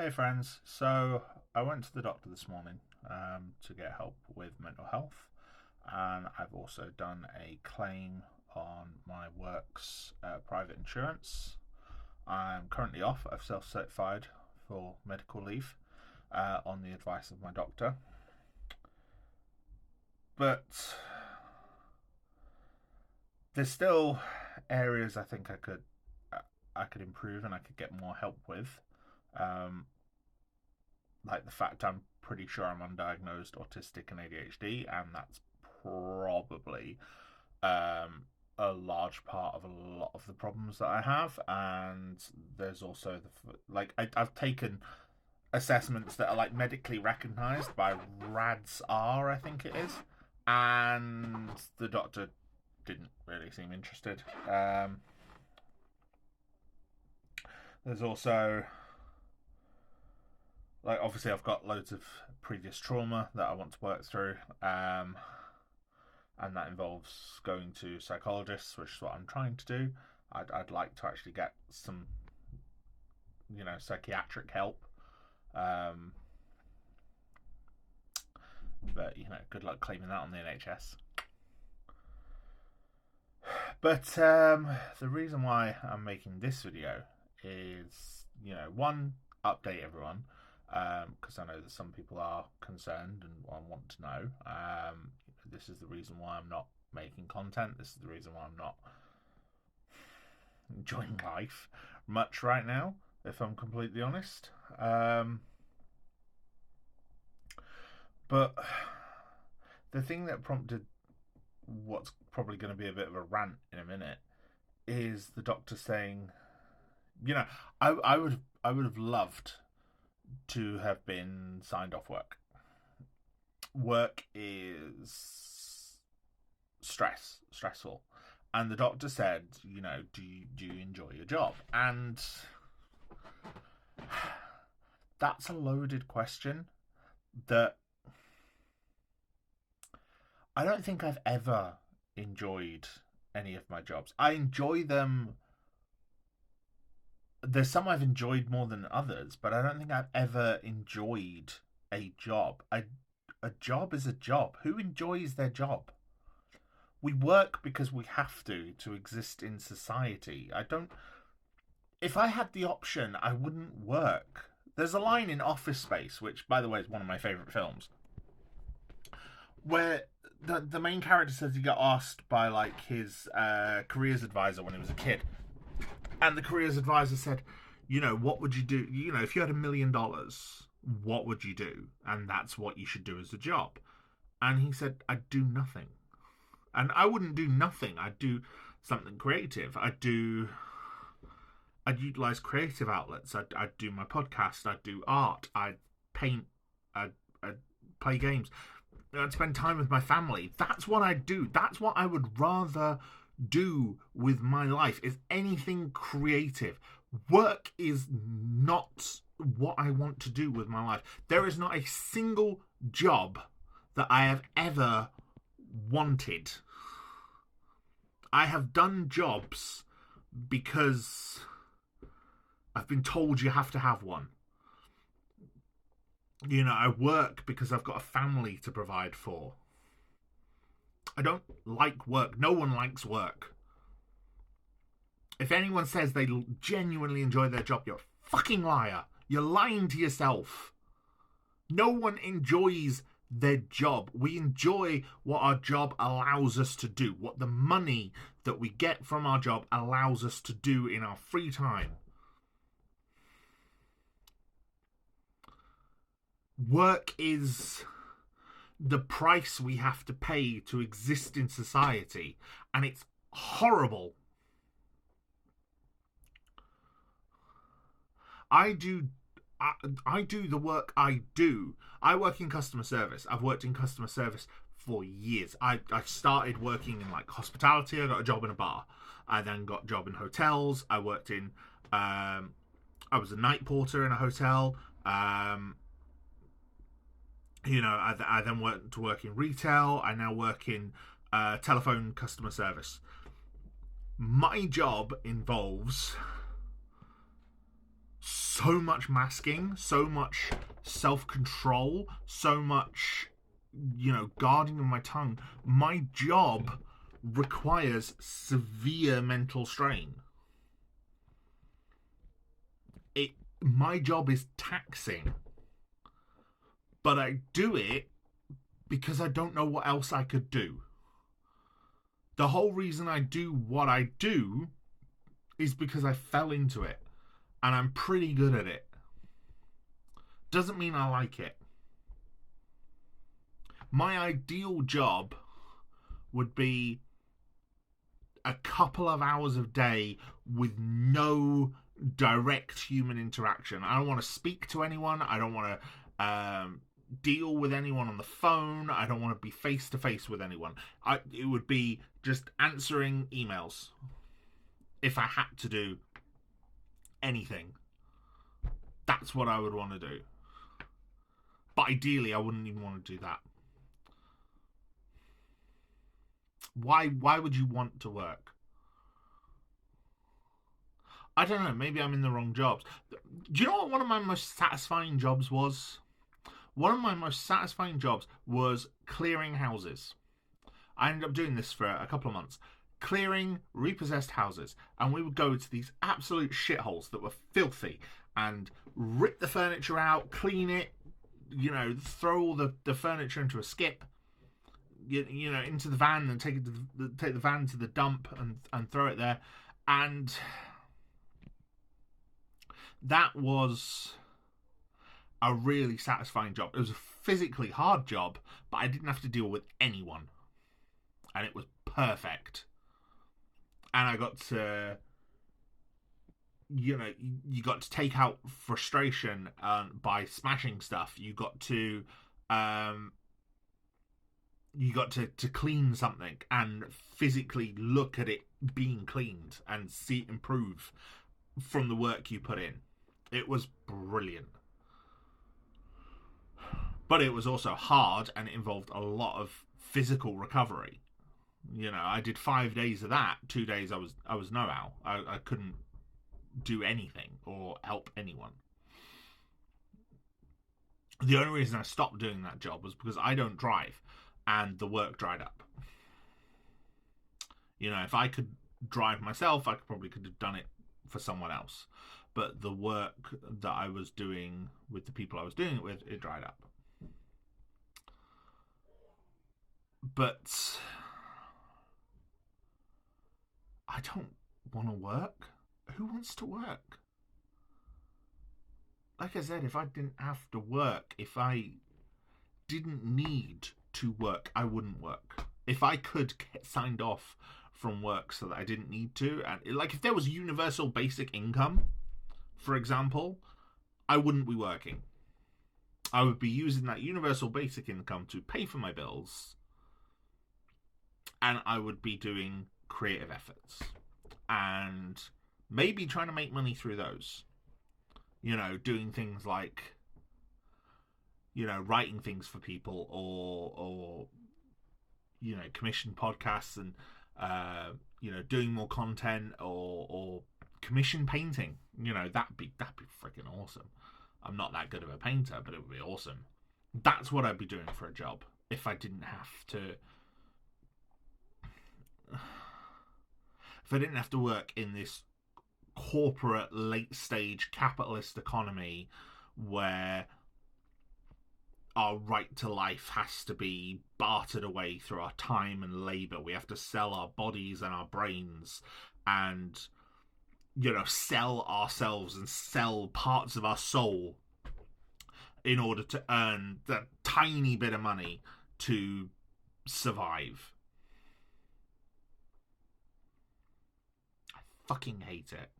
Hey friends, so I went to the doctor this morning to get help with mental health, and I've also done a claim on my work's private insurance. I'm currently off, I've self certified for medical leave on the advice of my doctor. But there's still areas I think I could improve and I could get more help with. Um, like the fact I'm pretty sure I'm undiagnosed autistic and ADHD, and that's probably a large part of a lot of the problems that I have. And there's also I've taken assessments that are like medically recognized by RADS-R, I think it is, and the doctor didn't really seem interested. There's also obviously I've got loads of previous trauma that I want to work through, and that involves going to psychologists, which is what I'm trying to do. I'd like to actually get some, psychiatric help, um, but good luck claiming that on the NHS. But the reason why I'm making this video is, one, update everyone, because I know that some people are concerned and want to know. This is the reason why I'm not making content. This is the reason why I'm not enjoying life much right now, if I'm completely honest. But the thing that prompted what's probably going to be a bit of a rant in a minute is the doctor saying, I would have loved to have been signed off work. Work is stressful, and the doctor said, do you enjoy your job? And that's a loaded question that I don't think I've ever enjoyed any of my jobs. I enjoy them. There's some I've enjoyed more than others, but I don't think I've ever enjoyed a job. A job is a job. Who enjoys their job? We work because we have to exist in society. If I had the option, I wouldn't work. There's a line in Office Space, which, by the way, is one of my favourite films, where the main character says he got asked by his careers advisor when he was a kid, and the careers advisor said, what would you do? If you had $1,000,000, what would you do? And that's what you should do as a job. And he said, I'd do nothing. And I wouldn't do nothing. I'd do something creative. I'd utilize creative outlets. I'd do my podcast. I'd do art. I'd paint. I'd play games. I'd spend time with my family. That's what I'd do. That's what I would rather do with my life, is anything creative. Work is not what I want to do with my life. There is not a single job that I have ever wanted. I have done jobs because I've been told you have to have one. I work because I've got a family to provide for. I don't like work. No one likes work. If anyone says they genuinely enjoy their job, you're a fucking liar. You're lying to yourself. No one enjoys their job. We enjoy what our job allows us to do, what the money that we get from our job allows us to do in our free time. Work is the price we have to pay to exist in society, and it's horrible. I do the work I do. I work in customer service. I've worked in customer service for years. I started working in hospitality. I got a job in a bar. I then got a job in hotels. I worked in I was a night porter in a hotel. I then went to work in retail. I now work in telephone customer service. My job involves so much masking, so much self-control, so much, guarding of my tongue. My job requires severe mental strain. My job is taxing, but I do it because I don't know what else I could do. The whole reason I do what I do is because I fell into it, and I'm pretty good at it. Doesn't mean I like it. My ideal job would be a couple of hours a day with no direct human interaction. I don't want to speak to anyone. I don't want to deal with anyone on the phone. I don't want to be face to face with anyone. It would be just answering emails if I had to do anything. That's what I would want to do. But ideally, I wouldn't even want to do that. Why would you want to work? I don't know, maybe I'm in the wrong jobs. Do you know what one of my most satisfying jobs was? One of my most satisfying jobs was clearing houses. I ended up doing this for a couple of months. Clearing repossessed houses. And we would go to these absolute shitholes that were filthy and rip the furniture out, clean it, throw all the furniture into a skip, into the van and take the van to the dump and throw it there. And that was a really satisfying job. It was a physically hard job, but I didn't have to deal with anyone. And it was perfect. And I got to, you got to take out frustration by smashing stuff. You got to clean something and physically look at it being cleaned and see it improve from the work you put in. It was brilliant. But it was also hard, and it involved a lot of physical recovery. I did 5 days of that. 2 days I was no-how. I couldn't do anything or help anyone. The only reason I stopped doing that job was because I don't drive, and the work dried up. If I could drive myself, I could have done it for someone else. But the work that I was doing with the people I was doing it with, it dried up. But I don't want to work. Who wants to work? Like I said, if I didn't have to work, if I didn't need to work, I wouldn't work. If I could get signed off from work so that I didn't need to, and if there was universal basic income, for example, I wouldn't be working. I would be using that universal basic income to pay for my bills, and I would be doing creative efforts and maybe trying to make money through those. Doing things like, writing things for people or commission podcasts and, doing more content or commission painting. That'd be freaking awesome. I'm not that good of a painter, but it would be awesome. That's what I'd be doing for a job if I didn't have to. If I didn't have to work in this corporate late stage capitalist economy where our right to life has to be bartered away through our time and labor. We have to sell our bodies and our brains and sell ourselves and sell parts of our soul in order to earn that tiny bit of money to survive. I fucking hate it.